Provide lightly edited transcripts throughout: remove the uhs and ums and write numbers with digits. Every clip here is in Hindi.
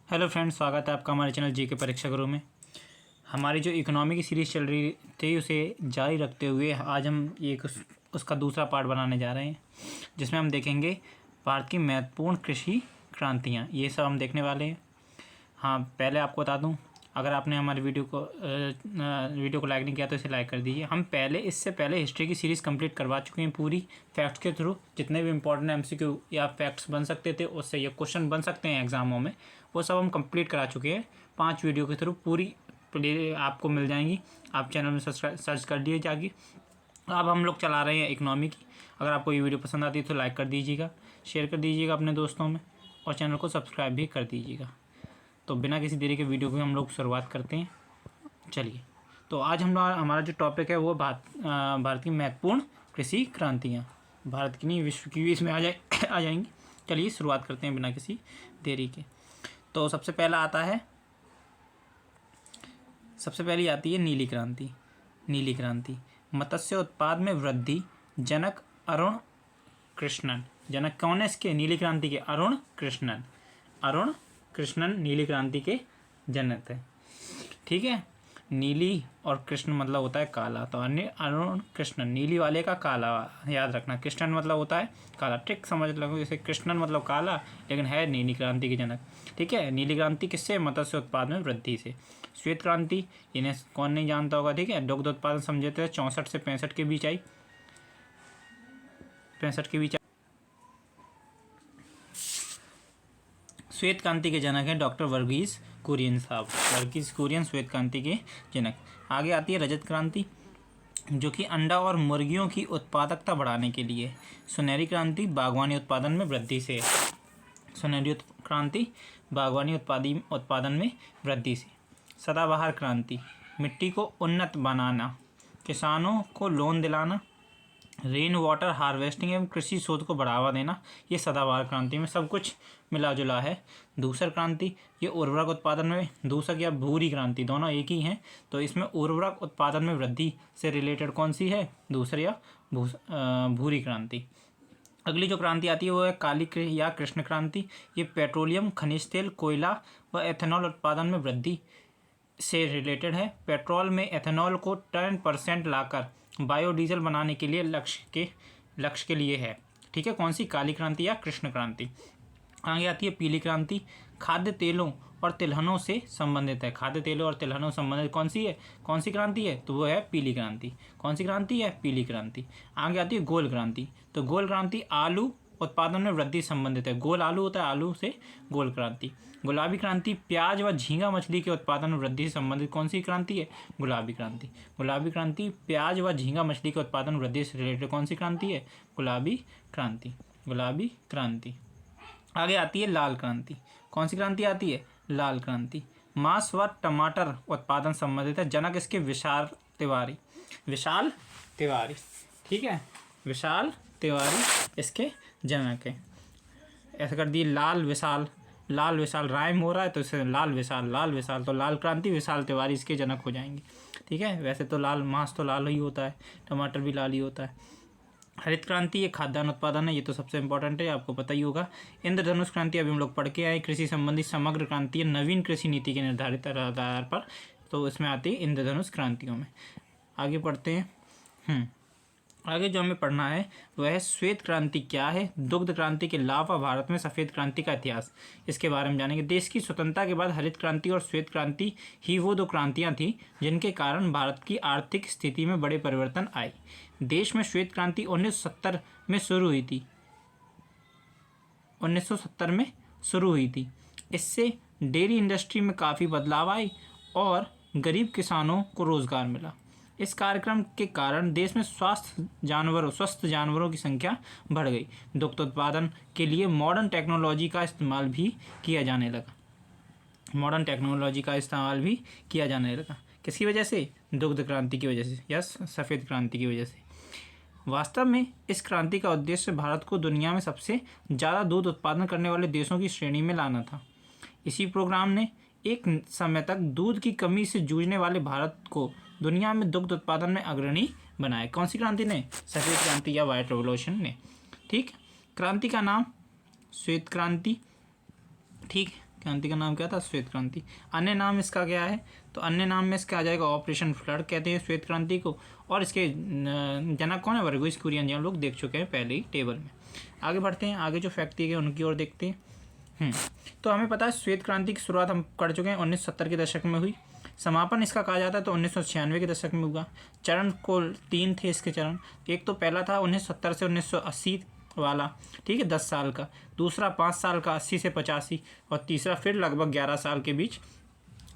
हेलो फ्रेंड्स, स्वागत है आपका हमारे चैनल जीके परीक्षा गुरु में। हमारी जो इकोनॉमी की सीरीज़ चल रही थी उसे जारी रखते हुए आज हम उसका दूसरा पार्ट बनाने जा रहे हैं, जिसमें हम देखेंगे भारत की महत्वपूर्ण कृषि क्रांतियाँ। ये सब हम देखने वाले हैं। हाँ, पहले आपको बता दूं, अगर आपने हमारी वीडियो को लाइक नहीं किया तो इसे लाइक कर दीजिए। हम इससे पहले हिस्ट्री की सीरीज़ कंप्लीट करवा चुके हैं पूरी फैक्ट्स के थ्रू। जितने भी इंपॉर्टेंट एमसीक्यू या फैक्ट्स बन सकते थे, उससे ये क्वेश्चन बन सकते हैं एग्जामों में, वो सब हम कंप्लीट करा चुके हैं 5 वीडियो के थ्रू। पूरी प्ले आपको मिल जाएंगी, आप चैनल में सर्च कर दिए जाके। अब हम लोग चला रहे हैं इकनॉमी की। अगर आपको ये वीडियो पसंद आती है तो लाइक कर दीजिएगा, शेयर कर दीजिएगा अपने दोस्तों में, और चैनल को सब्सक्राइब भी कर दीजिएगा। तो बिना किसी देरी के वीडियो की हम लोग शुरुआत करते हैं। चलिए, तो आज हमारा जो टॉपिक है वो भारत की महत्वपूर्ण कृषि क्रांतियाँ। भारत की नहीं, विश्व की भी इसमें आ जाएंगी। चलिए शुरुआत करते हैं बिना किसी देरी के। तो सबसे पहली आती है नीली क्रांति। नीली क्रांति मत्स्य उत्पाद में वृद्धि। जनक अरुण कृष्णन। जनक कौन है इसके? नीली क्रांति के अरुण कृष्णन। अरुण कृष्णन नीली क्रांति के जनक है। ठीक है, नीली और कृष्ण मतलब होता है काला, तो अरुण कृष्णन, नीली वाले का काला याद रखना। कृष्णन मतलब होता है काला, ट्रिक समझ लो। जैसे कृष्णन मतलब काला, लेकिन है नीली क्रांति के जनक। ठीक है, नीली क्रांति किससे? मत्स्य उत्पाद में वृद्धि से। श्वेत क्रांति, इन्हें कौन नहीं जानता होगा। ठीक है, दुग्ध उत्पादन समझे थे 64 से 65 के बीच आई। 65 के बीच श्वेत क्रांति के जनक हैं डॉक्टर वर्गीस कुरियन साहब। वर्गीस कुरियन श्वेत क्रांति के जनक। आगे आती है रजत क्रांति, जो कि अंडा और मुर्गियों की उत्पादकता बढ़ाने के लिए। सुनहरी क्रांति बागवानी उत्पादन में वृद्धि से। सुनहरी क्रांति बागवानी उत्पादन में वृद्धि से। सदाबहार क्रांति मिट्टी को उन्नत बनाना, किसानों को लोन दिलाना, रेन वाटर हार्वेस्टिंग एवं कृषि शोध को बढ़ावा देना। ये सदाबहार क्रांति में सब कुछ मिला जुला है। दूसर क्रांति, ये उर्वरक उत्पादन में, दूसर या भूरी क्रांति दोनों एक ही हैं, तो इसमें उर्वरक उत्पादन में वृद्धि से रिलेटेड कौन सी है? दूसर या भूरी क्रांति। अगली जो क्रांति आती है वो है काली या कृष्ण क्रांति। ये पेट्रोलियम, खनिज तेल, कोयला व एथेनॉल उत्पादन में वृद्धि से रिलेटेड है। पेट्रोल में एथेनॉल को 10% लाकर बायोडीजल बनाने के लिए लक्ष्य के लिए है। ठीक है, कौन सी? काली क्रांति या कृष्ण क्रांति। आगे आती है पीली क्रांति। खाद्य तेलों और तिलहनों से संबंधित है। खाद्य तेलों और तिलहनों से संबंधित कौन सी है? कौन सी क्रांति है? तो वो है पीली क्रांति। कौन सी क्रांति है? पीली क्रांति। आगे आती है गोल क्रांति। तो गोल क्रांति आलू उत्पादन में वृद्धि संबंधित है। गोल आलू होता है, आलू से गोल क्रांति। गुलाबी क्रांति प्याज व झींगा मछली के उत्पादन में वृद्धि से संबंधित कौन सी क्रांति है? गुलाबी क्रांति। गुलाबी क्रांति प्याज व झींगा मछली के उत्पादन वृद्धि से रिलेटेड कौन सी क्रांति है? गुलाबी क्रांति। गुलाबी क्रांति। आगे आती है लाल क्रांति। कौन सी क्रांति आती है? लाल क्रांति। मांस व टमाटर उत्पादन संबंधित है। जनक इसके विशाल तिवारी। विशाल तिवारी। ठीक है, विशाल तिवारी इसके जनक है। ऐसा कर दिए लाल विशाल। लाल विशाल राइम हो रहा है तो इसे लाल विशाल, तो लाल क्रांति विशाल तिवारी इसके जनक हो जाएंगे। ठीक है, वैसे तो लाल मांस तो लाल ही होता है, टमाटर भी लाल ही होता है। हरित क्रांति ये खाद्यान्न उत्पादन है, ये तो सबसे इंपॉर्टेंट है, आपको पता ही होगा। इंद्रधनुष क्रांति अभी हम लोग पढ़ के आए। कृषि संबंधी समग्र क्रांति है नवीन कृषि नीति के निर्धारित आधार पर, तो इसमें आती है इंद्रधनुष क्रांतियों में। आगे पढ़ते हैं। आगे जो हमें पढ़ना है वह है श्वेत क्रांति क्या है, दुग्ध क्रांति के लाभ और भारत में सफ़ेद क्रांति का इतिहास। इसके बारे में जानेंगे। देश की स्वतंत्रता के बाद हरित क्रांति और श्वेत क्रांति ही वो दो क्रांतियां थीं जिनके कारण भारत की आर्थिक स्थिति में बड़े परिवर्तन आए। देश में श्वेत क्रांति 1970 में शुरू हुई थी। 1970 में शुरू हुई थी। इससे डेयरी इंडस्ट्री में काफ़ी बदलाव आए और गरीब किसानों को रोजगार मिला। इस कार्यक्रम के कारण देश में स्वस्थ जानवरों की संख्या बढ़ गई। दुग्ध उत्पादन के लिए मॉडर्न टेक्नोलॉजी का इस्तेमाल भी किया जाने लगा। किसकी वजह से? दुग्ध क्रांति की वजह से या सफ़ेद क्रांति की वजह से। वास्तव में इस क्रांति का उद्देश्य भारत को दुनिया में सबसे ज़्यादा दूध उत्पादन करने वाले देशों की श्रेणी में लाना था। इसी प्रोग्राम ने एक समय तक दूध की कमी से जूझने वाले भारत को दुनिया में दुग्ध उत्पादन में अग्रणी बनाया। कौन सी क्रांति ने? सफ़ेद क्रांति या व्हाइट रेवोल्यूशन ने। ठीक, क्रांति का नाम श्वेत क्रांति। ठीक, क्रांति का नाम क्या था? श्वेत क्रांति। अन्य नाम इसका क्या है? तो अन्य नाम में इसका आ जाएगा ऑपरेशन फ्लड कहते हैं श्वेत क्रांति को। और इसके जनक कौन है? वर्गीस कुरियन, जी हम लोग देख चुके हैं पहले ही टेबल में। आगे बढ़ते हैं, आगे जो फैक्ट दिए गए उनकी ओर देखते हैं। तो हमें पता है श्वेत क्रांति की शुरुआत हम कर चुके हैं 1970 के दशक में हुई। समापन इसका कहा जाता है तो 1996 के दशक में हुआ। चरण को 3 थे इसके चरण। एक तो पहला था 1970 से 1980 वाला, ठीक है, 10 साल का। दूसरा 5 साल का 80 से 85, और तीसरा फिर लगभग 11 साल के बीच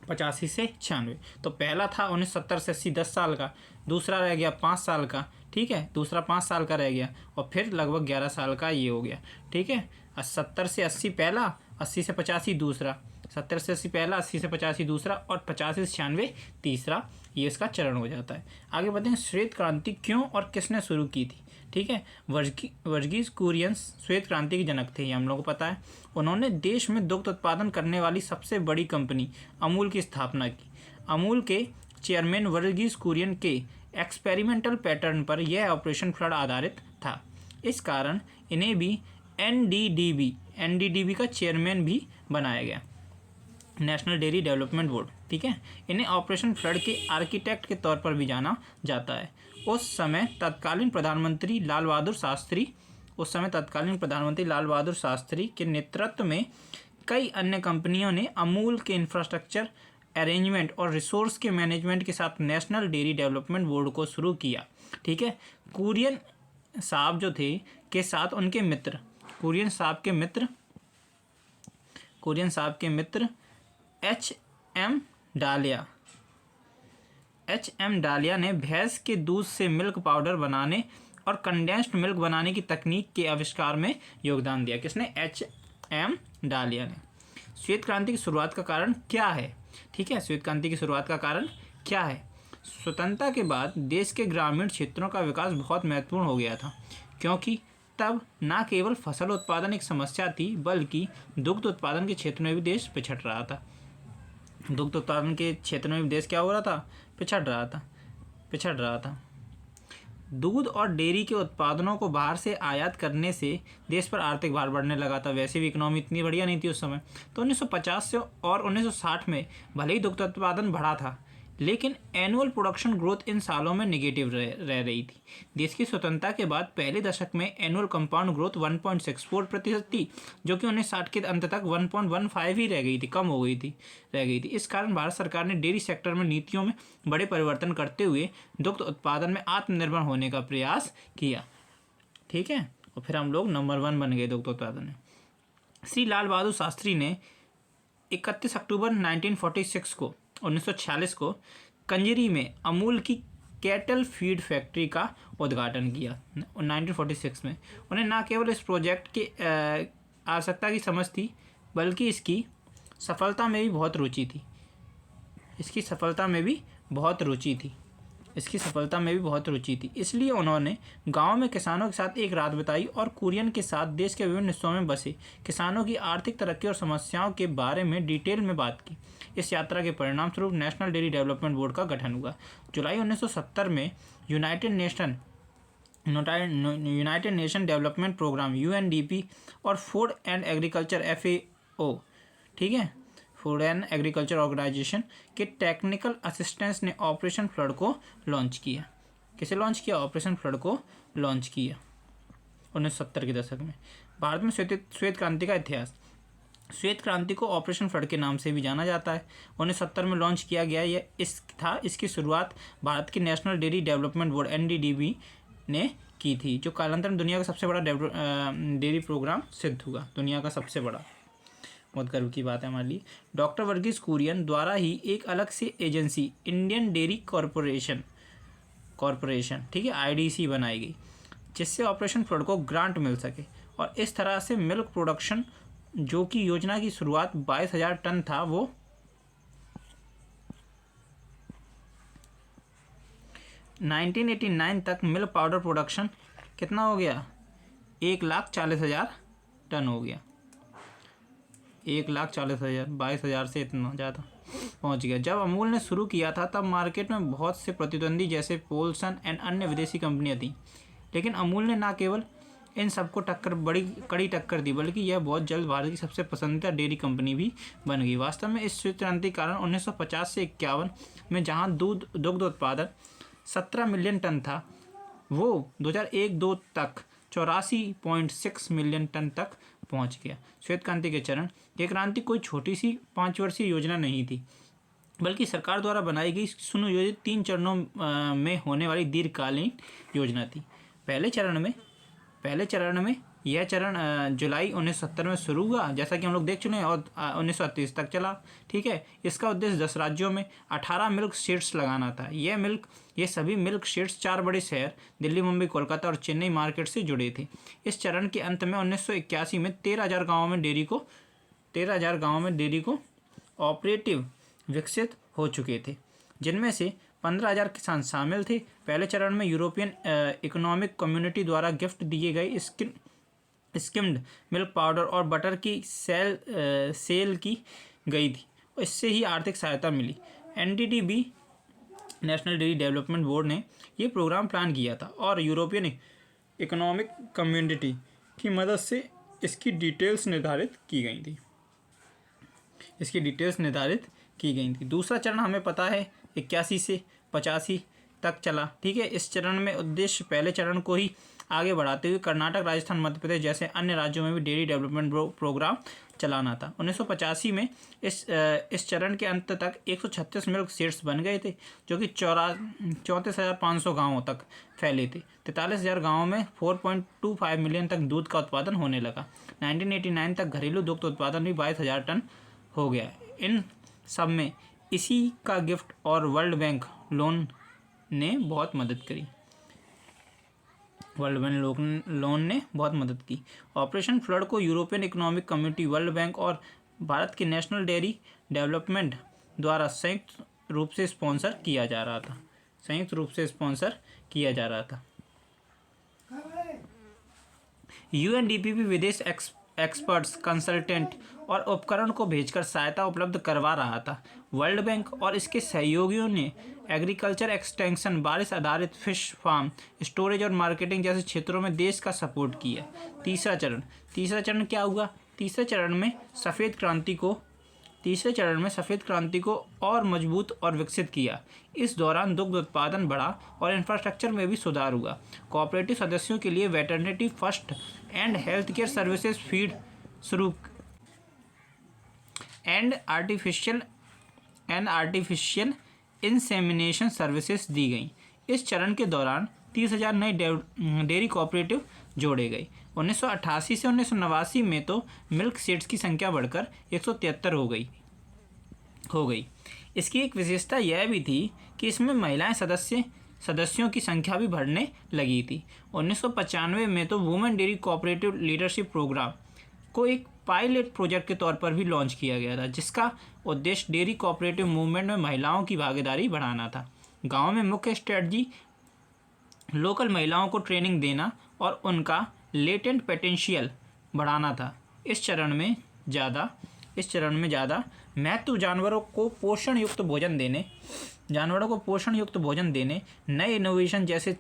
85 से 96। तो पहला था 1970 से 80 10 साल का, दूसरा रह गया 5 साल का, ठीक है, दूसरा 5 साल का रह गया, और फिर लगभग 11 साल का ये हो गया, ठीक है। 70 से 80 पहला, 80 से 85 दूसरा, 70 से 80 पहला, 80 से 85 दूसरा, और 85 से 96 तीसरा, ये इसका चरण हो जाता है। आगे बढ़ते हैं, श्वेत क्रांति क्यों और किसने शुरू की थी, ठीक है। वर्गीस कुरियन श्वेत क्रांति के जनक थे, ये हम लोगों को पता है। उन्होंने देश में दुग्ध उत्पादन करने वाली सबसे बड़ी कंपनी अमूल की स्थापना की। अमूल के चेयरमैन वर्गीस कुरियन के एक्सपेरिमेंटल पैटर्न पर यह ऑपरेशन फ्लड आधारित था। इस कारण इन्हें भी एनडीडीबी का चेयरमैन भी बनाया गया, नेशनल डेयरी डेवलपमेंट बोर्ड, ठीक है। इन्हें ऑपरेशन फ्लड के आर्किटेक्ट के तौर पर भी जाना जाता है। उस समय तत्कालीन प्रधानमंत्री लाल बहादुर शास्त्री के नेतृत्व में कई अन्य कंपनियों ने अमूल के इंफ्रास्ट्रक्चर अरेंजमेंट और रिसोर्स के मैनेजमेंट के साथ नेशनल डेयरी डेवलपमेंट बोर्ड को शुरू किया, ठीक है। कुरियन साहब जो थे के साथ उनके मित्र, कुरियन साहब के मित्र एच.एम. डालिया ने भैंस के दूध से मिल्क पाउडर बनाने और कंडेंस्ड मिल्क बनाने की तकनीक के आविष्कार में योगदान दिया। किसने? एच.एम. डालिया ने। श्वेत क्रांति की शुरुआत का कारण क्या है, ठीक है। श्वेत क्रांति की शुरुआत का कारण क्या है? स्वतंत्रता के बाद देश के ग्रामीण क्षेत्रों का विकास बहुत महत्वपूर्ण हो गया था, क्योंकि तब न केवल फसल उत्पादन एक समस्या थी, बल्कि दुग्ध उत्पादन के क्षेत्र में भी देश पिछड़ रहा था। दुग्ध उत्पादन के क्षेत्र में भी देश क्या हो रहा था? पिछड़ रहा था। दूध और डेयरी के उत्पादनों को बाहर से आयात करने से देश पर आर्थिक भार बढ़ने लगा था। वैसे भी इकोनॉमी इतनी बढ़िया नहीं थी उस समय। तो 1950 से और 1960 में भले ही दुग्ध उत्पादन बढ़ा था, लेकिन एनुअल प्रोडक्शन ग्रोथ इन सालों में नेगेटिव रह रही थी। देश की स्वतंत्रता के बाद पहले दशक में एनुअल कंपाउंड ग्रोथ 1.64% थी, जो कि 1960 के अंत तक 1.15 ही रह गई थी। इस कारण भारत सरकार ने डेयरी सेक्टर में नीतियों में बड़े परिवर्तन करते हुए दुग्ध उत्पादन में आत्मनिर्भर होने का प्रयास किया, ठीक है। और फिर हम लोग नंबर 1 बन गए दुग्ध उत्पादन में। श्री लाल बहादुर शास्त्री ने 31 अक्टूबर 1946 को कंजरी में अमूल की कैटल फीड फैक्ट्री का उद्घाटन किया 1946 में। उन्हें न केवल इस प्रोजेक्ट की आवश्यकता की समझ थी, बल्कि इसकी सफलता में भी बहुत रुचि थी। इसलिए उन्होंने गांव में किसानों के साथ एक रात बिताई और कुरियन के साथ देश के विभिन्न हिस्सों में बसे किसानों की आर्थिक तरक्की और समस्याओं के बारे में डिटेल में बात की। इस यात्रा के परिणाम स्वरूप नेशनल डेयरी डेवलपमेंट बोर्ड का गठन हुआ। जुलाई 1970 में United Nation Development Programme UNDP और फूड एंड एग्रीकल्चर FAO, ठीक है, फूड एंड एग्रीकल्चर ऑर्गेनाइजेशन के टेक्निकल असिस्टेंस ने ऑपरेशन फ्लड को लॉन्च किया। किसे लॉन्च किया? ऑपरेशन फ्लड को लॉन्च किया 1970 के दशक में। भारत में श्वेत क्रांति का इतिहास। श्वेत क्रांति को ऑपरेशन फ्लड के नाम से भी जाना जाता है। 1970 में लॉन्च किया गया इसकी शुरुआत भारत की national dairy development board NDDB ने की थी, जो कालांतर में दुनिया का सबसे बड़ा डेयरी प्रोग्राम सिद्ध हुआ। दुनिया का सबसे बड़ा, बहुत गर्व की बात है हमारे लिए। डॉक्टर वर्गीस कुरियन द्वारा ही एक अलग से एजेंसी इंडियन डेयरी कॉरपोरेशन, ठीक है, IDC बनाई गई, जिससे ऑपरेशन फ्लड को ग्रांट मिल सके। और इस तरह से मिल्क प्रोडक्शन, जो कि योजना की शुरुआत 22,000 टन था, वो 1989 तक मिल्क पाउडर प्रोडक्शन कितना हो गया? 1,40,000 टन हो गया। 1,40,000, 22,000 से इतना ज़्यादा पहुंच गया। जब अमूल ने शुरू किया था तब मार्केट में बहुत से प्रतिद्वंदी जैसे पोल्सन एंड अन्य विदेशी कंपनियां थीं, लेकिन अमूल ने न केवल इन सबको टक्कर बड़ी कड़ी टक्कर दी, बल्कि यह बहुत जल्द भारत की सबसे पसंदीदा डेयरी कंपनी भी बन गई। वास्तव में इस श्वेत क्रांति के कारण 1950 से 51 में जहां दुग्ध उत्पादन 17 मिलियन टन था, वो 2001-2 तक 84.6 मिलियन टन तक पहुंच गया। श्वेत क्रांति के चरण। ये क्रांति कोई छोटी सी 5 वर्षीय योजना नहीं थी, बल्कि सरकार द्वारा बनाई गई सुनियोजित 3 चरणों में होने वाली दीर्घकालीन योजना थी। पहले चरण में यह चरण जुलाई 1970 में शुरू हुआ, जैसा कि हम लोग देख चुके हैं, और 1938 तक चला। ठीक है। इसका उद्देश्य 10 राज्यों में 18 मिल्क शेड्स लगाना था। ये सभी मिल्क शेड्स 4 बड़े शहर दिल्ली, मुंबई, कोलकाता और चेन्नई मार्केट से जुड़े थे। इस चरण के अंत में 1981 में 13,000 गाँवों में डेयरी को ऑपरेटिव विकसित हो चुके थे, जिनमें से 15,000 किसान शामिल थे। पहले चरण में यूरोपियन इकोनॉमिक कम्युनिटी द्वारा गिफ्ट दिए गए स्किम्ड मिल्क पाउडर और बटर की सेल की गई थी, और इससे ही आर्थिक सहायता मिली। NDDB national dairy development board ने ये प्रोग्राम प्लान किया था, और यूरोपियन इकोनॉमिक कम्युनिटी की मदद से इसकी डिटेल्स निर्धारित की गई थी। दूसरा चरण हमें पता है 81 से 85 तक चला। ठीक है। इस चरण में उद्देश्य पहले चरण को ही आगे बढ़ाते हुए कर्नाटक, राजस्थान, मध्य प्रदेश जैसे अन्य राज्यों में भी डेयरी डेवलपमेंट प्रोग्राम चलाना था। 1985 में इस चरण के अंत तक 136 मिल्क शेड्स बन गए थे, जो कि 34,500 गाँवों तक फैले थे। 43,000 गाँवों में 4.25 मिलियन तक दूध का उत्पादन होने लगा। 1989 तक घरेलू दुग्ध उत्पादन भी 22,000 टन हो गया। इन सब में इसी का गिफ्ट और वर्ल्ड बैंक लोन ने बहुत मदद की। ऑपरेशन फ्लड को European economic community, world bank और भारत के नेशनल डेयरी डेवलपमेंट द्वारा संयुक्त रूप से स्पॉन्सर किया जा रहा था। UNDP भी विदेश एक्सपर्ट्स, कंसल्टेंट और उपकरण को भेजकर सहायता उपलब्ध करवा रहा था। वर्ल्ड बैंक और इसके सहयोगियों ने एग्रीकल्चर एक्सटेंशन, बारिश आधारित फिश फार्म, स्टोरेज और मार्केटिंग जैसे क्षेत्रों में देश का सपोर्ट किया। तीसरा चरण क्या हुआ? तीसरे चरण में सफ़ेद क्रांति को और मजबूत और विकसित किया। इस दौरान दुग्ध उत्पादन बढ़ा और इंफ्रास्ट्रक्चर में भी सुधार हुआ। कोऑपरेटिव सदस्यों के लिए veterinary first and health care services, feed शुरू एंड आर्टिफिशियल इंसेमिनेशन सर्विसेज दी गई। इस चरण के दौरान 30,000 नए डेयरी कोऑपरेटिव जोड़े गए। 1988 से 1989 में तो मिल्क शेड्स की संख्या बढ़कर 173 हो गई। इसकी एक विशेषता यह भी थी कि इसमें महिलाएं सदस्यों की संख्या भी बढ़ने लगी थी। 1995 में तो women dairy cooperative leadership programme को एक पायलट प्रोजेक्ट के तौर पर भी लॉन्च किया गया था, जिसका उद्देश्य डेयरी कोऑपरेटिव मूवमेंट में महिलाओं की भागीदारी बढ़ाना था। गाँव में मुख्य स्ट्रेटजी लोकल महिलाओं को ट्रेनिंग देना और उनका लेटेंट पोटेंशियल बढ़ाना था। इस चरण में ज़्यादा महत्व जानवरों को पोषण युक्त भोजन देने, नए इनोवेशन जैसे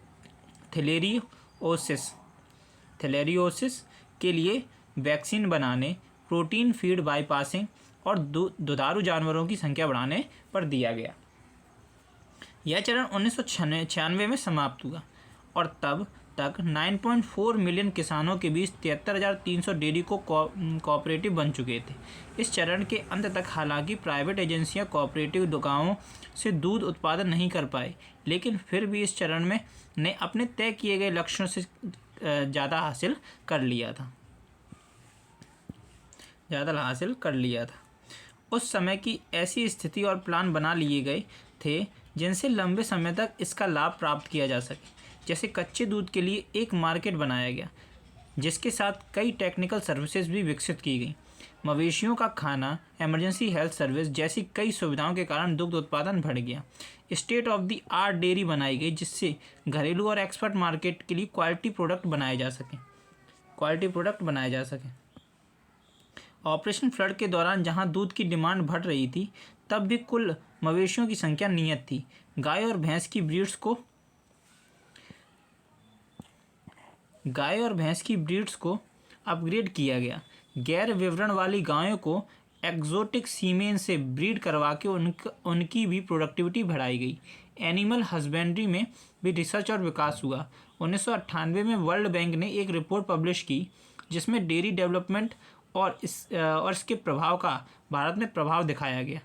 थैलेरियोसिस के लिए वैक्सीन बनाने, प्रोटीन फीड बाईपासिंग और दुधारू जानवरों की संख्या बढ़ाने पर दिया गया। यह चरण 1996 में समाप्त हुआ और तब तक 9.4 मिलियन किसानों के बीच 73,300 डेयरी कोऑपरेटिव बन चुके थे। इस चरण के अंत तक हालांकि प्राइवेट एजेंसियां कोऑपरेटिव गांवों से दूध उत्पादन नहीं कर पाए, लेकिन फिर भी इस चरण में ने अपने तय किए गए लक्ष्यों से ज़्यादा हासिल कर लिया था। उस समय की ऐसी स्थिति और प्लान बना लिए गए थे जिनसे लंबे समय तक इसका लाभ प्राप्त किया जा सके। जैसे कच्चे दूध के लिए एक मार्केट बनाया गया, जिसके साथ कई टेक्निकल सर्विसेज भी विकसित की गई। मवेशियों का खाना, इमरजेंसी हेल्थ सर्विस जैसी कई सुविधाओं के कारण दुग्ध उत्पादन बढ़ गया। State of the art dairy बनाई गई, जिससे घरेलू और एक्सपोर्ट मार्केट के लिए क्वालिटी प्रोडक्ट बनाए जा सकें। ऑपरेशन फ्लड के दौरान जहां दूध की डिमांड बढ़ रही थी, तब भी कुल मवेशियों की संख्या नियत थी। गाय और भैंस की ब्रीड्स को गाय और भैंस की ब्रीड्स को अपग्रेड किया गया। गैर विवरण वाली गायों को एक्जोटिक सीमेन से ब्रीड करवा के उनकी भी प्रोडक्टिविटी बढ़ाई गई। एनिमल हस्बेंड्री में भी रिसर्च और विकास हुआ। 1998 में वर्ल्ड बैंक ने एक रिपोर्ट पब्लिश की जिसमें डेयरी डेवलपमेंट और इसके प्रभाव का भारत में प्रभाव दिखाया गया।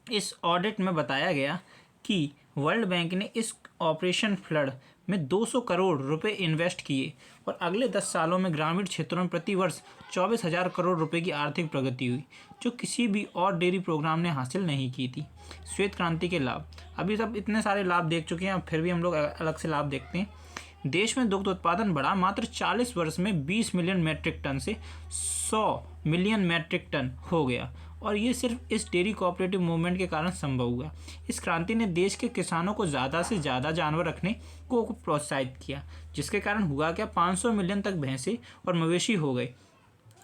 इस ऑडिट में बताया गया कि वर्ल्ड बैंक ने इस ऑपरेशन फ्लड में 200 करोड़ रुपए इन्वेस्ट किए और अगले 10 सालों में ग्रामीण क्षेत्रों में प्रति वर्ष 24,000 करोड़ रुपए की आर्थिक प्रगति हुई, जो किसी भी और डेयरी प्रोग्राम ने हासिल नहीं की थी। श्वेत क्रांति के लाभ। अभी सब इतने सारे लाभ देख चुके हैं, अब फिर भी हम लोग अलग से लाभ देखते हैं। देश में दुग्ध उत्पादन बढ़ा। मात्र 40 वर्ष में 20 मिलियन मैट्रिक टन से 100 मिलियन मैट्रिक टन हो गया और ये सिर्फ इस डेयरी कोऑपरेटिव मूवमेंट के कारण संभव हुआ। इस क्रांति ने देश के किसानों को ज़्यादा से ज़्यादा जानवर रखने को प्रोत्साहित किया, जिसके कारण हुआ क्या, 500 मिलियन तक भैंसें और मवेशी हो गए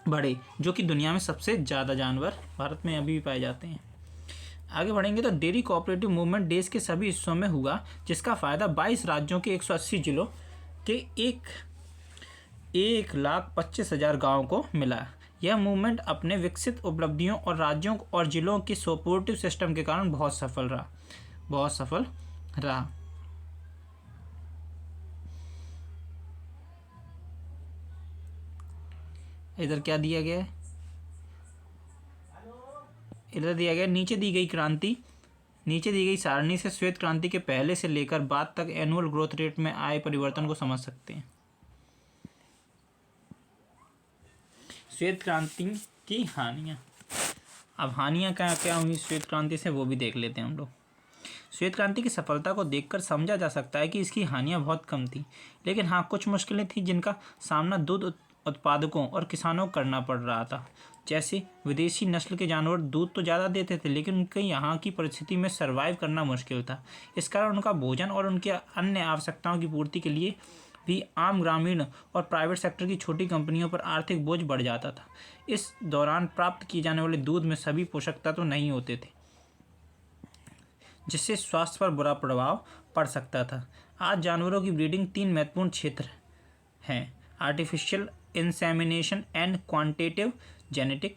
बढ़े, जो कि दुनिया में सबसे ज़्यादा जानवर भारत में अभी भी पाए जाते हैं। आगे बढ़ेंगे तो डेयरी कोऑपरेटिव मूवमेंट देश के सभी हिस्सों में हुआ, जिसका फ़ायदा 22 राज्यों के 180 जिलों के 1,25,000 गाँव को मिला। यह मूवमेंट अपने विकसित उपलब्धियों और राज्यों और जिलों के सपोर्टिव सिस्टम के कारण बहुत सफल रहा। इधर क्या दिया गया है, इधर दिया गया नीचे दी गई सारणी से श्वेत क्रांति के पहले से लेकर बाद तक एनुअल ग्रोथ रेट में आए परिवर्तन को समझ सकते हैं। श्वेत क्रांति की हानियाँ। अब हानियाँ क्या हुई श्वेत क्रांति से, वो भी देख लेते हैं हम लोग। श्वेत क्रांति की सफलता को देखकर समझा जा सकता है कि इसकी हानियाँ बहुत कम थी, लेकिन हाँ कुछ मुश्किलें थीं जिनका सामना दूध उत्पादकों और किसानों को करना पड़ रहा था। जैसे विदेशी नस्ल के जानवर दूध तो ज़्यादा देते थे, लेकिन उनके यहाँ की परिस्थिति में सर्वाइव करना मुश्किल था। इस कारण उनका भोजन और उनकी अन्य आवश्यकताओं की पूर्ति के लिए भी आम ग्रामीण और प्राइवेट सेक्टर की छोटी कंपनियों पर आर्थिक बोझ बढ़ जाता था। इस दौरान प्राप्त किए जाने वाले दूध में सभी पोषक तत्व नहीं होते थे, जिससे स्वास्थ्य पर बुरा प्रभाव पड़ सकता था। आज जानवरों की ब्रीडिंग 3 महत्वपूर्ण क्षेत्र हैं: artificial insemination and quantitative genetic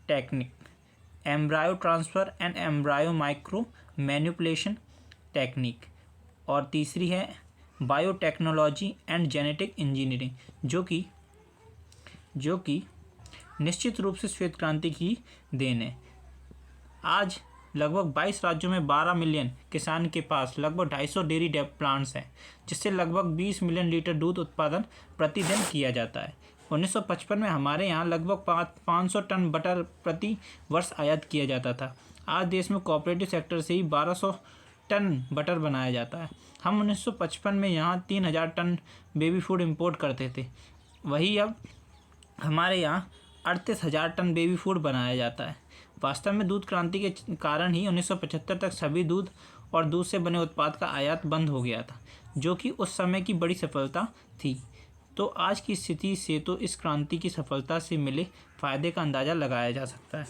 technique, embryo transfer and embryo micro manipulation technique, और तीसरी है बायोटेक्नोलॉजी एंड जेनेटिक इंजीनियरिंग, जो कि निश्चित रूप से श्वेत क्रांति की देन है। आज लगभग 22 राज्यों में 12 मिलियन किसान के पास लगभग 250 डेयरी प्लांट्स हैं, जिससे लगभग 20 मिलियन लीटर दूध उत्पादन प्रतिदिन किया जाता है। 1955 में हमारे यहाँ लगभग 500 टन बटर प्रति वर्ष आयात किया जाता था। आज देश में कोऑपरेटिव सेक्टर से ही 1200 टन बटर बनाया जाता है। हम 1955 में यहाँ 3000 टन बेबी फूड इंपोर्ट करते थे, वही अब हमारे यहाँ 38,000 टन बेबी फूड बनाया जाता है। वास्तव में दूध क्रांति के कारण ही 1975 तक सभी दूध और दूध से बने उत्पाद का आयात बंद हो गया था, जो कि उस समय की बड़ी सफलता थी। तो आज की स्थिति से तो इस क्रांति की सफलता से मिले फायदे का अंदाज़ा लगाया जा सकता है।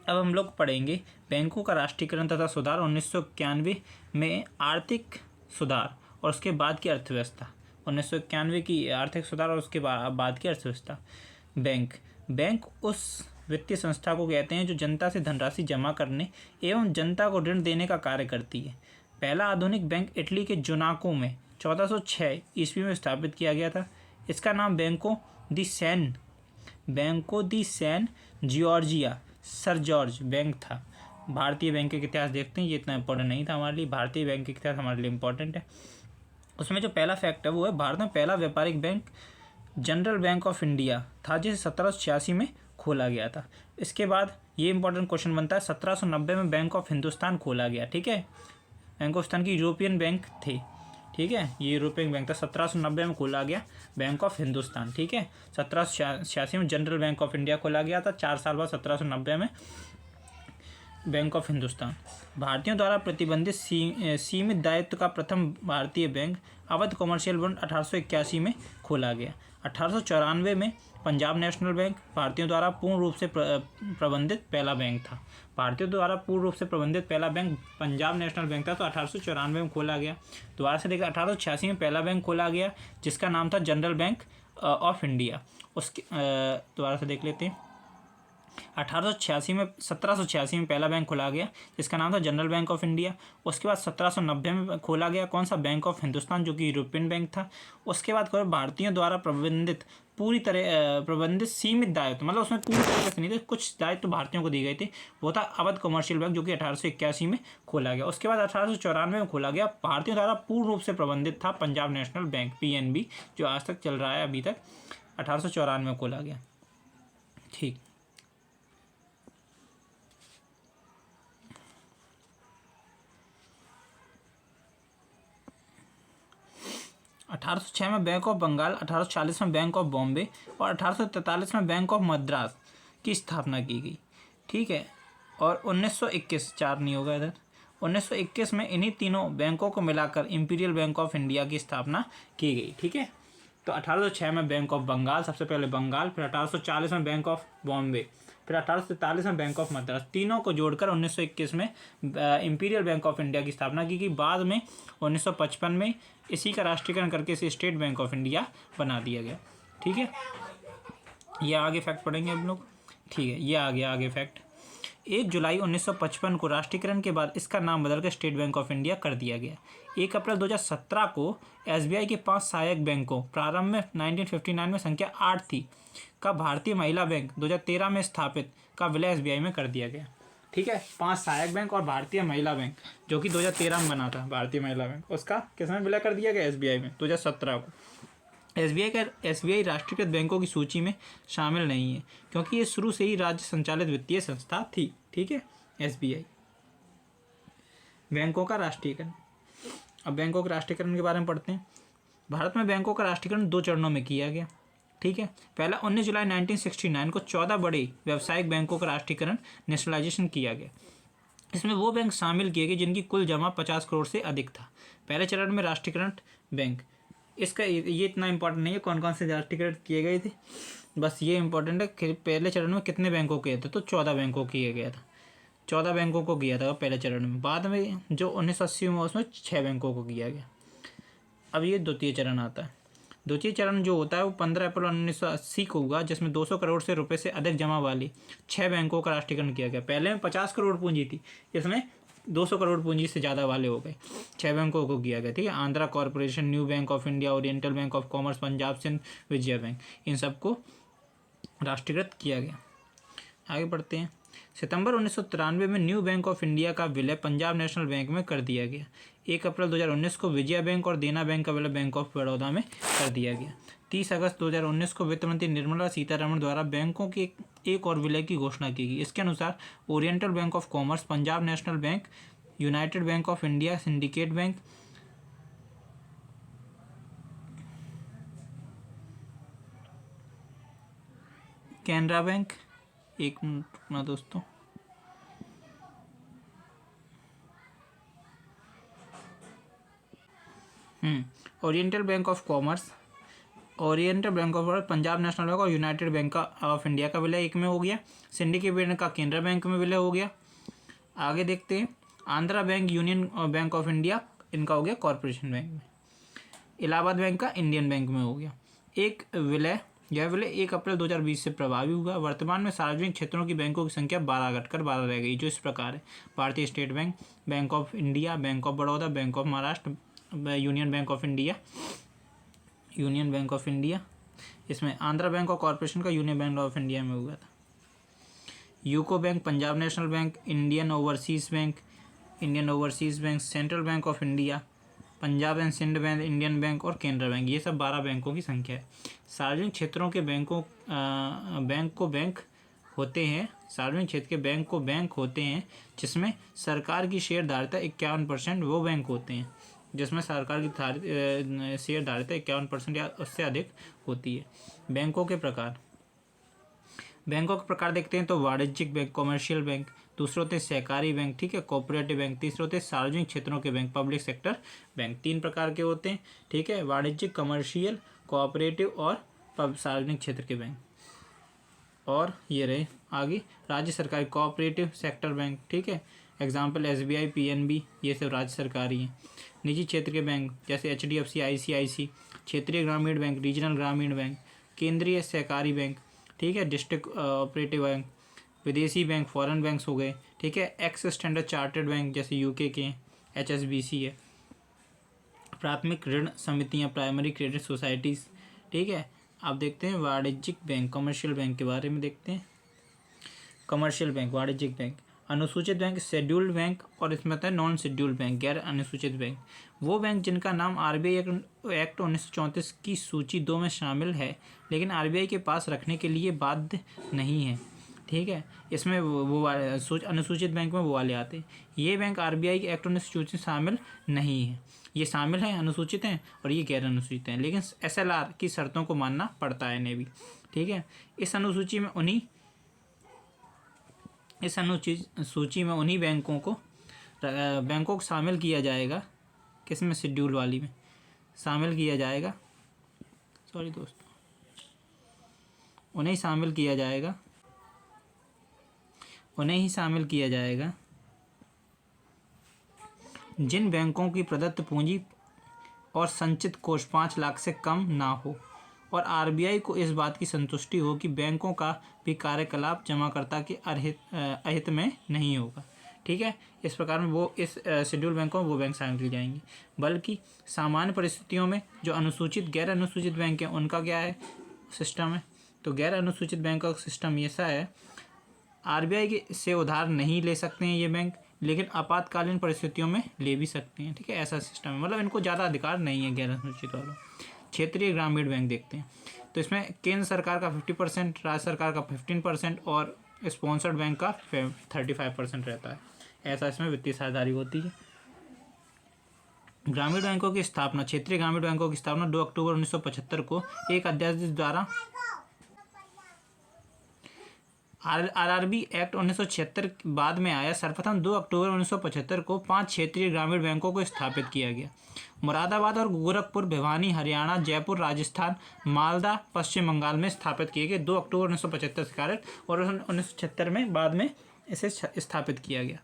अब हम लोग पढ़ेंगे बैंकों का राष्ट्रीयकरण तथा सुधार, 1991 में आर्थिक सुधार और उसके बाद की अर्थव्यवस्था। 1991 की आर्थिक सुधार और उसके बाद की अर्थव्यवस्था। बैंक उस वित्तीय संस्था को कहते हैं जो जनता से धनराशि जमा करने एवं जनता को ऋण देने का कार्य करती है। पहला आधुनिक बैंक इटली के जोनाको में 1406 ईस्वी में स्थापित किया गया था। इसका नाम Banco di San Giorgio sir George bank था। भारतीय बैंक के इतिहास देखते हैं, ये इतना इंपॉर्टेंट नहीं था हमारे लिए। भारतीय बैंक के इतिहास हमारे लिए इंपॉर्टेंट है। उसमें जो पहला फैक्ट है वो है भारत में पहला व्यापारिक bank general bank of India था, जिसे 1786 में खोला गया था। इसके बाद ये इंपॉर्टेंट क्वेश्चन बनता है, 1790 में बैंक ऑफ हिंदुस्तान खोला गया। ठीक है, बैंक ऑफ हिंदुस्तान की यूरोपियन बैंक थे। ठीक है, ये यूरोपियन बैंक था, 1790 में खोला गया बैंक ऑफ हिंदुस्तान। ठीक है, 1786 में जनरल बैंक ऑफ इंडिया खोला गया था। 4 साल बाद 1790 में बैंक ऑफ हिंदुस्तान। भारतीयों द्वारा प्रतिबंधित सीमित दायित्व का प्रथम भारतीय बैंक अवध कॉमर्शियल बॉन्ड 1881 में खोला गया। 1894 में पंजाब नेशनल बैंक भारतीयों द्वारा पूर्ण रूप से प्रबंधित पहला बैंक था। भारतीयों द्वारा पूर्ण रूप से प्रबंधित पहला बैंक पंजाब नेशनल बैंक था, तो 1894 में खोला गया। दोबारा से देखिए 1886 में पहला बैंक खोला गया जिसका नाम था जनरल बैंक ऑफ इंडिया। उसके दोबारा से देख लेते हैं। 1786 में पहला बैंक खोला गया जिसका नाम था जनरल बैंक ऑफ इंडिया। उसके बाद 1790 में खोला गया कौन सा, बैंक ऑफ हिंदुस्तान, जो कि यूरोपियन बैंक था। उसके बाद भारतीयों द्वारा प्रबंधित सीमित दायित्व, मतलब उसमें पूरी तरीके से नहीं थे, कुछ दायित्व तो भारतीयों को दिए गए थे, वो था अवध कमर्शियल बैंक, जो कि 1881 में खोला गया। उसके बाद 1894 में खोला गया भारतीयों द्वारा पूर्ण रूप से प्रबंधित था पंजाब नेशनल बैंक, PNB, जो आज तक चल रहा है अभी तक। 1894 में खोला गया। ठीक, 1806 में बैंक ऑफ बंगाल, 1840 में बैंक ऑफ बॉम्बे और 1843 में बैंक ऑफ मद्रास की स्थापना की गई। ठीक है, और 1921, 4 नहीं होगा इधर, 1921 में इन्हीं तीनों बैंकों को मिलाकर इंपीरियल बैंक ऑफ इंडिया की स्थापना की गई। ठीक है, तो 1806 में बैंक ऑफ बंगाल, सबसे पहले बंगाल, फिर 1840 में बैंक ऑफ बॉम्बे, फिर 1843 में बैंक ऑफ मद्रास, तीनों को जोड़कर 1921 में इंपीरियल बैंक ऑफ इंडिया की स्थापना की गई। बाद में 1955 में इसी का राष्ट्रीयकरण करके इसे स्टेट बैंक ऑफ इंडिया बना दिया गया। ठीक है, ये आगे फैक्ट पढ़ेंगे हम लोग। ठीक है, ये आ गया आगे फैक्ट। 1 जुलाई 1955 को राष्ट्रीयकरण के बाद इसका नाम बदलकर स्टेट बैंक ऑफ इंडिया कर दिया गया। 1 अप्रैल 2017 को SBI के 5 सहायक बैंकों, प्रारंभ में 1959 में संख्या 8 थी, का भारतीय महिला बैंक 2013 में स्थापित का विलय SBI में कर दिया गया। ठीक है, 5 सहायक बैंक और भारतीय महिला बैंक, जो कि 2013 में बना था भारतीय महिला बैंक, उसका किसमें विलय कर दिया गया, SBI में 2017 को। SBI राष्ट्रीयकृत बैंकों की सूची में शामिल नहीं है क्योंकि ये शुरू से ही राज्य संचालित वित्तीय संस्था थी। ठीक है, SBI। बैंकों का राष्ट्रीयकरण। अब बैंकों के राष्ट्रीयकरण के बारे में पढ़ते हैं। भारत में बैंकों का राष्ट्रीयकरण 2 चरणों में किया गया। ठीक है, पहला 19 जुलाई 1969 को 14 बड़े व्यावसायिक बैंकों का राष्ट्रीयकरण, नेशनलाइजेशन किया गया। इसमें वो बैंक शामिल किए गए जिनकी कुल जमा 50 करोड़ से अधिक था। पहले चरण में राष्ट्रीयकरण बैंक, इसका ये इतना इंपॉर्टेंट नहीं है कौन कौन से राष्ट्रीयकरण किए गए थे, बस ये इंपॉर्टेंट है कि पहले चरण में कितने बैंकों किए थे, तो 14 बैंकों किए गया था, 14 बैंकों को किया था पहले चरण में। बाद में जो 1980 में उसमें 6 बैंकों को किया गया। अब ये द्वितीय चरण आता है। द्वितीय चरण जो होता है वो 15 अप्रैल 1980 को हुआ, जिसमें 200 करोड़ से रुपये से अधिक जमा वाली 6 बैंकों का राष्ट्रीयकरण किया गया। पहले में 50 करोड़ पूंजी थी, इसमें 200 करोड़ पूंजी से ज़्यादा वाले हो गए, 6 बैंकों को किया गया। ठीक है, Andhra corporation, new bank of India, oriental bank of commerce, Punjab Sindh Vijaya bank, इन सबको राष्ट्रीयकृत किया गया। आगे बढ़ते हैं। सितंबर 1993 में न्यू बैंक ऑफ इंडिया का विलय पंजाब नेशनल बैंक में कर दिया गया। 1 अप्रैल 2019 को विजया बैंक और देना बैंक का विलय बैंक ऑफ बड़ौदा में कर दिया गया। 30 अगस्त 2019 को वित्त मंत्री निर्मला सीतारमण द्वारा बैंकों के एक और विलय की घोषणा की गई। इसके अनुसार oriental bank of commerce, Punjab National bank, United bank of India, syndicate bank, Canara bank, एक मिनट रुकना दोस्तों, oriental bank of commerce, oriental bank of commerce, Punjab National bank और यूनाइटेड बैंक ऑफ इंडिया का विलय एक में हो गया। सिंडिकेट बैंक का केनरा बैंक में विलय हो गया। आगे देखते हैं, Andhra bank, union Bank of India, इनका हो गया कॉरपोरेशन बैंक में। इलाहाबाद बैंक का इंडियन बैंक में हो गया। यह विलय 1 अप्रैल 2020 से प्रभावी हुआ। वर्तमान में सार्वजनिक क्षेत्रों की बैंकों की संख्या 12 घटकर 12 रह गई, जो इस प्रकार है: भारतीय State Bank, Bank of India, Bank of Baroda, Bank of Maharashtra, Union Bank of India. इसमें आंध्रा बैंक और कॉरपोरेशन का यूनियन बैंक ऑफ इंडिया में हुआ था। UCO Bank, Punjab National Bank, Indian Overseas Bank, Central Bank of India, Punjab and Sindh Bank, Indian Bank और केनरा बैंक, ये सब 12 बैंकों की संख्या है। सार्वजनिक क्षेत्रों के बैंक होते हैं, सार्वजनिक क्षेत्र के बैंक होते हैं जिसमें सरकार की शेयरधारिता 51% वो बैंक होते हैं जिसमें सरकार की शेयरधारिता 51% या उससे अधिक होती है। बैंकों के प्रकार देखते हैं तो वाणिज्यिक बैंक, कॉमर्शियल बैंक, दूसरे होते हैं सहकारी बैंक, ठीक है, कोऑपरेटिव बैंक, तीसरे होते हैं सार्वजनिक क्षेत्रों के बैंक, पब्लिक सेक्टर बैंक। 3 प्रकार के होते हैं, ठीक है, वाणिज्यिक, कमर्शियल, कोऑपरेटिव और सार्वजनिक क्षेत्र के बैंक। और ये रहे आगे राज्य सरकारी कोऑपरेटिव सेक्टर बैंक, ठीक है, एग्जाम्पल SBI, PNB, ये सब राज्य सरकारी हैं। निजी क्षेत्र के बैंक जैसे HDFC, ICICI, क्षेत्रीय ग्रामीण बैंक, रीजनल ग्रामीण बैंक, केंद्रीय सहकारी बैंक, ठीक है, डिस्ट्रिक्ट ऑपरेटिव बैंक, विदेशी बैंक, फॉरेन बैंक्स हो गए, ठीक है, एक्स स्टैंडर्ड चार्टर्ड बैंक जैसे UK के HSBC है, प्राथमिक ऋण समितियाँ, प्राइमरी क्रेडिट सोसाइटीज़, ठीक है। आप देखते हैं वाणिज्यिक बैंक, कमर्शियल बैंक के बारे में देखते हैं। कमर्शियल बैंक, वाणिज्यिक बैंक, अनुसूचित बैंक, शेड्यूल्ड बैंक, और इसमें आता है नॉन शेड्यूल्ड बैंक, गैर अनुसूचित बैंक। वो बैंक जिनका नाम RBI एक्ट 1934 की सूची 2 में शामिल है लेकिन RBI के पास रखने के लिए बाध्य नहीं है, ठीक है। इसमें वो अनुसूचित बैंक में वो वाले आते हैं। ये बैंक RBI के एक्ट 1934 में शामिल नहीं है, ये शामिल हैं, अनुसूचित हैं, और ये गैर अनुसूचित हैं, लेकिन SLR की शर्तों को मानना पड़ता है इन्हें भी, ठीक है। इस अनुसूची में उन्हीं बैंकों को शामिल किया जाएगा, किसमें, शेड्यूल वाली में शामिल किया जाएगा, सॉरी दोस्तों, उन्हें ही शामिल किया जाएगा जिन बैंकों की प्रदत्त पूंजी और संचित कोष 5 लाख से कम ना हो और RBI को इस बात की संतुष्टि हो कि बैंकों का भी कार्यकलाप जमाकर्ता के अहित में नहीं होगा, ठीक है। इस प्रकार में वो इस शेड्यूल बैंकों में वो बैंक शामिल किए जाएंगे। बल्कि सामान्य परिस्थितियों में जो अनुसूचित गैर अनुसूचित बैंक हैं उनका क्या है सिस्टम है, तो गैर अनुसूचित बैंक का सिस्टम ऐसा है, RBI से उधार नहीं ले सकते हैं ये बैंक, लेकिन आपातकालीन परिस्थितियों में ले भी सकते हैं, ठीक है, ऐसा सिस्टम है, मतलब इनको ज़्यादा अधिकार नहीं है गैर अनुसूचित वालों। क्षेत्रीय ग्रामीण बैंक देखते हैं, तो इसमें केंद्र सरकार का 50%, राज्य सरकार का 15% और स्पॉन्सर्ड बैंक का 35% रहता है, ऐसा इसमें वित्तीय साझेदारी होती है। ग्रामीण बैंकों की स्थापना, क्षेत्रीय ग्रामीण बैंकों की स्थापना 2 अक्टूबर 1975 को एक अध्यादेश द्वारा RRB एक्ट 1976 बाद में आया। सर्वप्रथम 2 अक्टूबर 1975 को 5 क्षेत्रीय ग्रामीण बैंकों को स्थापित किया गया। मुरादाबाद और गोरखपुर, भिवानी हरियाणा, जयपुर राजस्थान, मालदा पश्चिम बंगाल में स्थापित किए गए 2 अक्टूबर 1975 से कार्य, और 1976 में बाद में इसे स्थापित किया गया।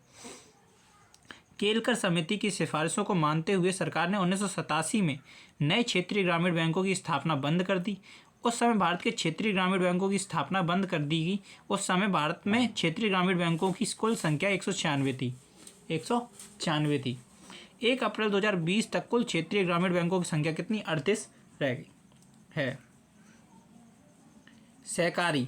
केलकर समिति की सिफारिशों को मानते हुए सरकार ने 1987 में नए क्षेत्रीय ग्रामीण बैंकों की स्थापना बंद कर दी। उस समय भारत के क्षेत्रीय ग्रामीण बैंकों की स्थापना बंद कर दी गई। उस समय भारत में क्षेत्रीय ग्रामीण बैंकों की कुल संख्या 196 थी। 1 अप्रैल 2020 तक कुल क्षेत्रीय ग्रामीण बैंकों की संख्या कितनी, 38 रह गई है। सहकारी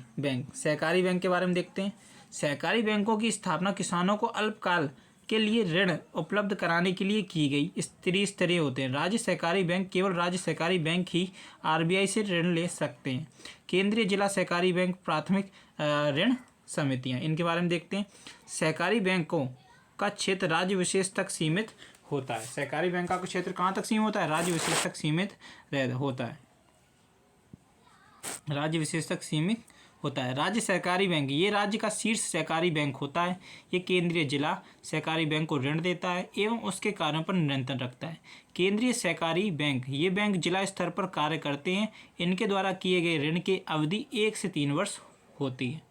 बैंक के बारे में देखते हैं। सहकारी बैंकों की स्थापना किसानों को अल्पकाल के लिए ऋण उपलब्ध कराने के लिए की गई। त्रिस्तरीय होते हैं। राज्य सहकारी बैंक, केवल राज्य सहकारी बैंक ही RBI से ऋण ले सकते हैं। केंद्रीय जिला सहकारी बैंक, प्राथमिक ऋण समितियां, इनके बारे में देखते हैं। सहकारी बैंकों का क्षेत्र राज्य विशेष तक सीमित होता है। सहकारी बैंक का क्षेत्र कहाँ तक सीमित होता है, राज्य विशेष तक सीमित होता है। राज्य विशेष तक सीमित होता है। राज्य सहकारी बैंक, ये राज्य का शीर्ष सहकारी बैंक होता है। ये केंद्रीय जिला सहकारी बैंक को ऋण देता है एवं उसके कार्यों पर नियंत्रण रखता है। केंद्रीय सहकारी बैंक, ये बैंक जिला स्तर पर कार्य करते हैं। इनके द्वारा किए गए ऋण की अवधि 1 से 3 वर्ष होती है,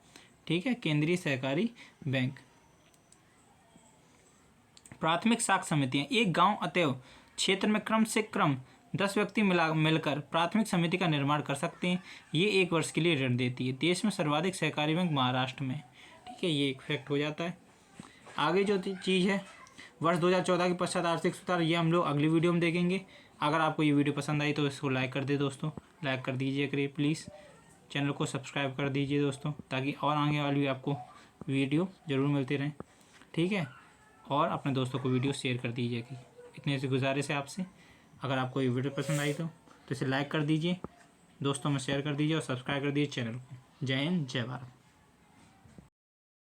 ठीक है। केंद्रीय सहकारी बैंक। प्राथमिक साख समितियाँ, एक गाँव अतएव क्षेत्र में क्रम से क्रम 10 व्यक्ति मिलकर प्राथमिक समिति का निर्माण कर सकते हैं। ये 1 वर्ष के लिए ऋण देती है। देश में सर्वाधिक सहकारी बैंक महाराष्ट्र में, ठीक है, ये एक फैक्ट हो जाता है। आगे जो चीज़ है, वर्ष 2014 के पश्चात आर्थिक सुधार, ये हम लोग अगली वीडियो में देखेंगे। अगर आपको ये वीडियो पसंद आई तो इसको लाइक कर दे दोस्तों, लाइक कर दीजिए करिए प्लीज़। चैनल को सब्सक्राइब कर दीजिए दोस्तों, ताकि और आगे वाली भी आपको वीडियो ज़रूर मिलती रहें, ठीक है। और अपने दोस्तों को वीडियो शेयर कर दीजिए। इतने से गुजारिश है आपसे, अगर आपको ये वीडियो पसंद आई तो इसे लाइक कर दीजिए, दोस्तों में शेयर कर दीजिए और सब्सक्राइब कर दीजिए चैनल को। जय हिंद, जय भारत।